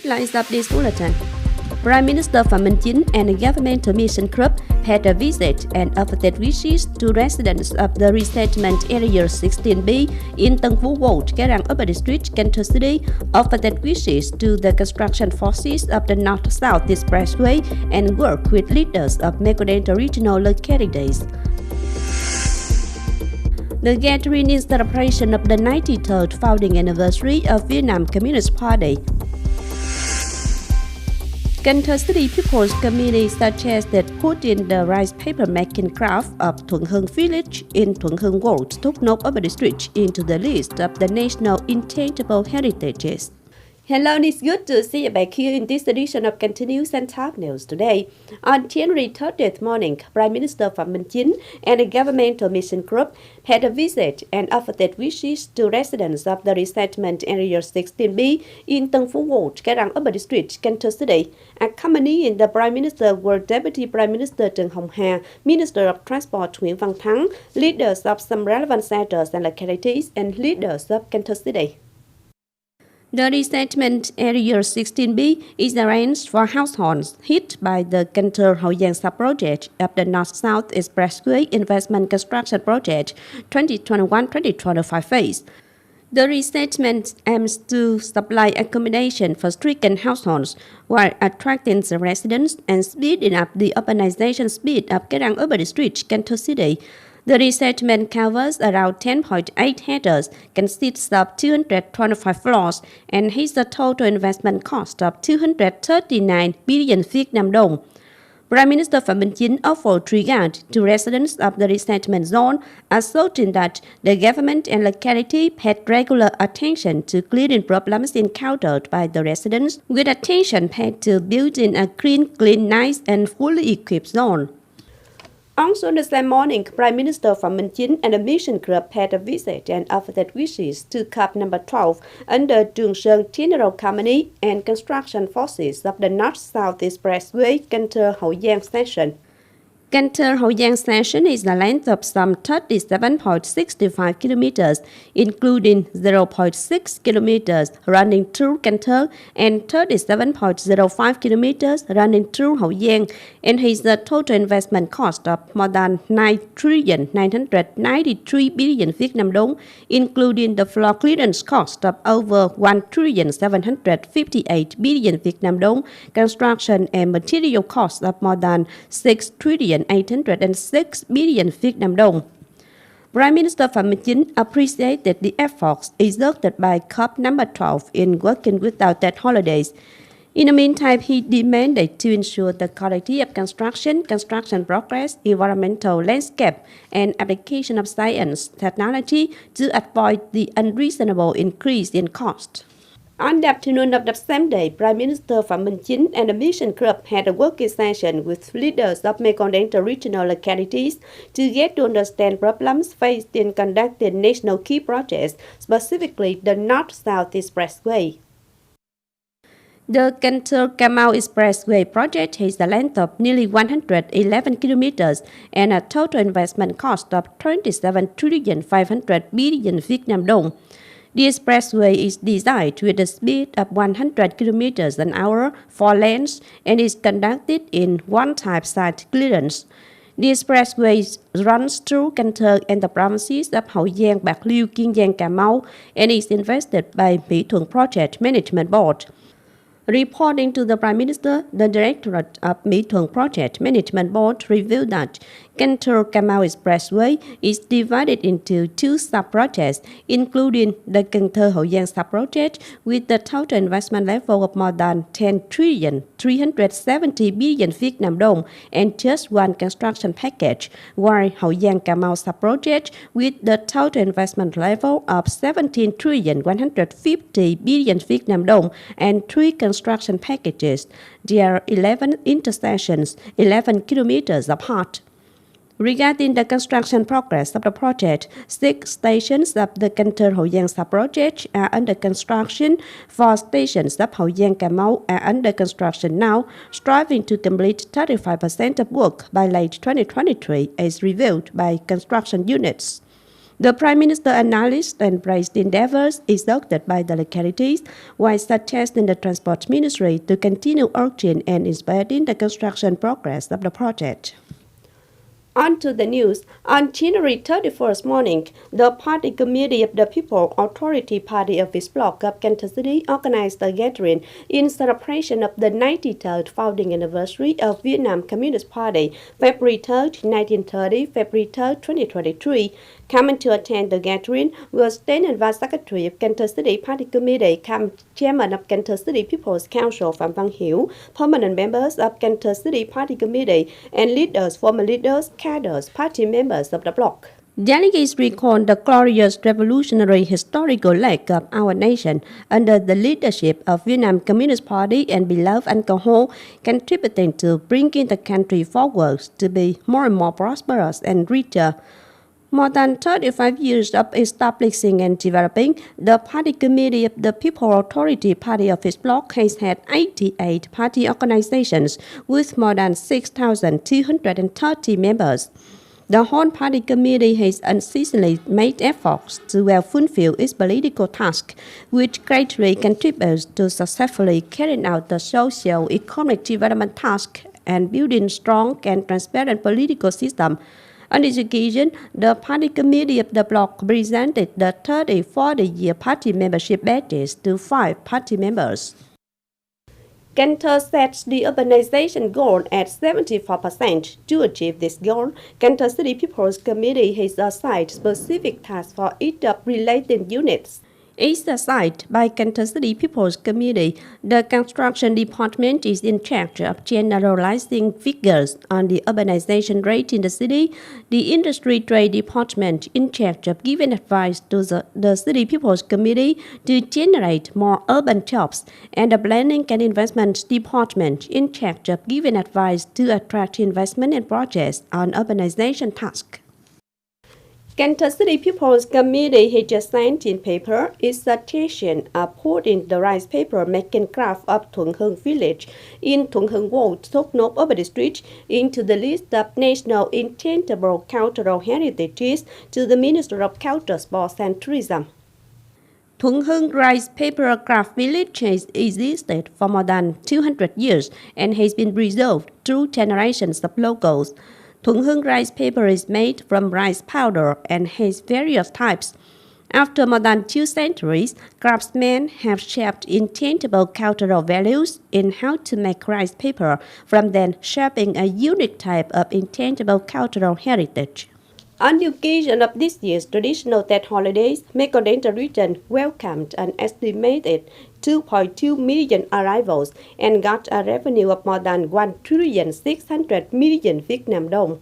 Headlines of this bulletin. Prime Minister Phạm Minh Chính and the governmental mission group paid a visit and offered wishes to residents of the resettlement area 16B in Tân Phú Ward, Cái Upper District, Cần Thơ City, offered wishes to the construction forces of the North-South Expressway and work with leaders of Megadental regional localities. The gathering is the celebration of the 93rd founding anniversary of Vietnam Communist Party. Cần Thơ City People's Committee suggested putting the rice paper making craft of Thuận Hưng village in Thuận Hưng Ward, Nước, Upper District into the list of the national intangible heritages. Hello, and it's good to see you back here in this edition of Continuous and Top News today. On January 30th morning, Prime Minister Phạm Minh Chính and the governmental mission group had a visit and offered wishes to residents of the resettlement area 16B in Tân Phú Ward, Cái Upper District, Cần Thơ City. Accompanying the Prime Minister were Deputy Prime Minister Trần Hồng Hà, Minister of Transport Nguyễn Văn Thắng, leaders of some relevant sectors and localities, and leaders of Cần Thơ City. The resettlement area 16B is arranged for households hit by the Cần Thơ Hậu Giang sub-project of the North-South Expressway Investment Construction Project 2021-2025 phase. The resettlement aims to supply accommodation for stricken households while attracting the residents and speeding up the urbanization speed of Cái Upper District, Cần Thơ City. The resettlement covers around 10.8 hectares, consists of 225 floors, and has a total investment cost of 239 billion Việt Nam đồng. Prime Minister Phạm Minh Chính offered regard to residents of the resettlement zone, asserting that the government and locality paid regular attention to clearing problems encountered by the residents, with attention paid to building a clean, nice, and fully equipped zone. Also the same morning, Prime Minister Phạm Minh Chính and the mission group paid a visit and offered wishes to COP number 12 under Chương General Committee and Construction Forces of the North-South Expressway Cần Thơ Hậu Giang section. Cần Thơ Hậu Giang section is the length of some 37.65 kilometers, including 0.6 kilometers running through Cần Thơ and 37.05 kilometers running through Hậu Giang, and has a total investment cost of more than 9,993 billion Việt Nam đồng, including the floor clearance cost of over 1,758 billion Việt Nam đồng, construction and material cost of more than 6,806 billion Việt Nam đồng. Prime Minister Phạm Minh Chính appreciated the efforts exerted by COP number 12 in working without that holidays. In the meantime, he demanded to ensure the quality of construction progress, environmental landscape, and application of science, technology to avoid the unreasonable increase in cost. On the afternoon of the same day, Prime Minister Phạm Minh Chính and the mission group had a working session with leaders of Megadental regional localities to get to understand problems faced in conducting national key projects, specifically the North-South Expressway. The Cần Thơ-Cà Mau Expressway project has a length of nearly 111 kilometers and a total investment cost of 27,500 billion Việt Nam đồng. The expressway is designed with a speed of 100 kilometers an hour, 4 lanes, and is conducted in one-type site clearance. The expressway runs through Cần Thơ and the provinces of Hậu Giang, Bạc Liêu, Kiên Giang, Cà Mau, and is invested by Mỹ Thuận Project Management Board. Reporting to the Prime Minister, the Directorate of Mỹ Thuận Project Management Board revealed that Cần Thơ-Cà Mau Expressway is divided into two sub-projects, including the Cần Thơ Hậu Giang sub-project with the total investment level of more than 10,370 billion Việt Nam đồng and just one construction package, while Hậu Giang Cà Mau sub-project with the total investment level of 17,150 billion Việt Nam đồng and 3 construction packages. There are 11 intersections, 11 kilometers apart. Regarding the construction progress of the project, 6 stations of the Cần Thơ Hậu Giang sub-project are under construction. 4 stations of Hậu Giang Cà Mau are under construction now, striving to complete 35% of work by late 2023, as revealed by construction units. The Prime Minister acknowledged and praised endeavors exerted by the localities, while suggesting the Transport Ministry to continue urging and inspecting the construction progress of the project. On to the news. On January 31st morning, the Party Committee of the People Authority Party Office Block of Cần Thơ City organized a gathering in celebration of the 93rd founding anniversary of Vietnam Communist Party, February 3rd, 1930, February 3rd, 2023. Coming to attend the gathering was then and Vice Secretary of Cần Thơ City Party Committee, Chairman of Cần Thơ City People's Council Phạm Văn Hiếu, permanent members of Cần Thơ City Party Committee, and leaders, former leaders, cadres, party members of the bloc. Delegates recalled the glorious revolutionary historical leg of our nation under the leadership of Vietnam Communist Party and beloved Uncle Ho, contributing to bringing the country forward to be more and more prosperous and richer. More than 35 years of establishing and developing, the Party Committee of the People Authority Party Office Block has had 88 party organizations with more than 6,230 members. The whole Party Committee has unceasingly made efforts to well fulfill its political task, which greatly contributes to successfully carrying out the socio-economic development task and building strong and transparent political system. On this occasion, the Party Committee of the bloc presented the 40-year party membership badges to 5 party members. Cần Thơ sets the urbanization goal at 74%. To achieve this goal, Cần Thơ City People's Committee has assigned specific tasks for each of related units. Each assigned by Cần Thơ City People's Committee, the construction department is in charge of generalizing figures on the urbanization rate in the city, the industry trade department in charge of giving advice to the City People's Committee to generate more urban jobs, and the planning and investment department in charge of giving advice to attract investment and projects on urbanization tasks. Cần Thơ City People's Committee has just sent in paper its suggestion of putting the rice paper making craft of Thuận Hưng village in Thuận Hưng Ward, Knob Urban District into the list of National Intangible Cultural Heritages to the Minister of Culture, Sports and Tourism. Thuận Hưng Rice Paper Craft Village has existed for more than 200 years and has been preserved through generations of locals. Thuận Hưng rice paper is made from rice powder and has various types. After more than 2 centuries, craftsmen have shaped intangible cultural values in how to make rice paper, from then shaping a unique type of intangible cultural heritage. On the occasion of this year's traditional Tết holidays, Mekong region welcomed an estimated 2.2 million arrivals and got a revenue of more than 1,600 million Vietnam dong.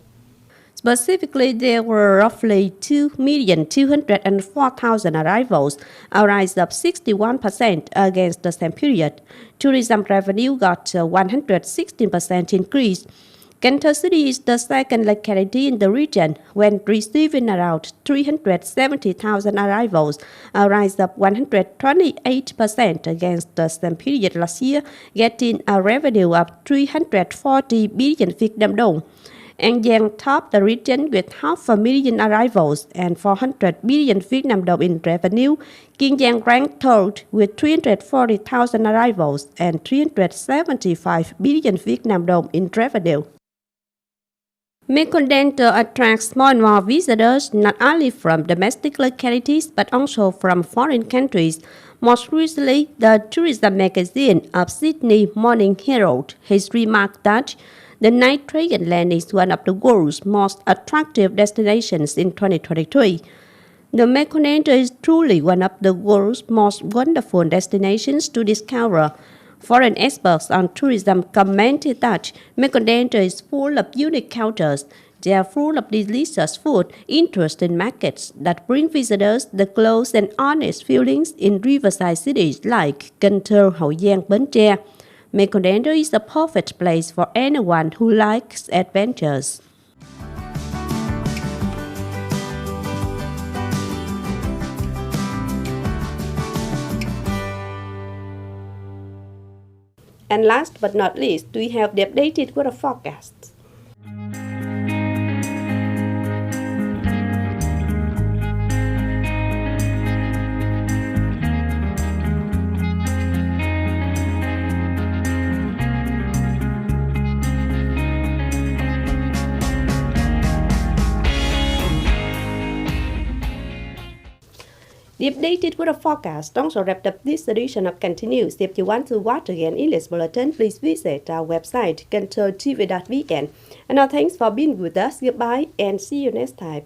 Specifically, there were roughly 2,204,000 arrivals, a rise of 61% against the same period. Tourism revenue got a 116% increase. Cần Thơ City is the second locality in the region when receiving around 370,000 arrivals, a rise of 128% against the same period last year, getting a revenue of 340 billion Vietnam dong. An Giang topped the region with 500,000 arrivals and 400 billion Vietnam dong in revenue. Kiên Giang ranked third with 340,000 arrivals and 375 billion Vietnam dong in revenue. Mekong Delta attracts more and more visitors not only from domestic localities but also from foreign countries. Most recently, the tourism magazine of Sydney Morning Herald has remarked that the Night Dragon Land is one of the world's most attractive destinations in 2023. The Mekong Delta is truly one of the world's most wonderful destinations to discover. Foreign experts on tourism commented that Mekong Delta is full of unique cultures. They are full of delicious food, interesting markets that bring visitors the close and honest feelings in riverside cities like Cần Thơ, Hậu Giang, Bến Tre. Mekong Delta is a perfect place for anyone who likes adventures. And last but not least, we have the updated weather forecast. The updated weather forecast also wrapped up this edition of Continuous. If you want to watch again in this bulletin, please visit our website, kenthotv.vn. And now thanks for being with us. Goodbye and see you next time.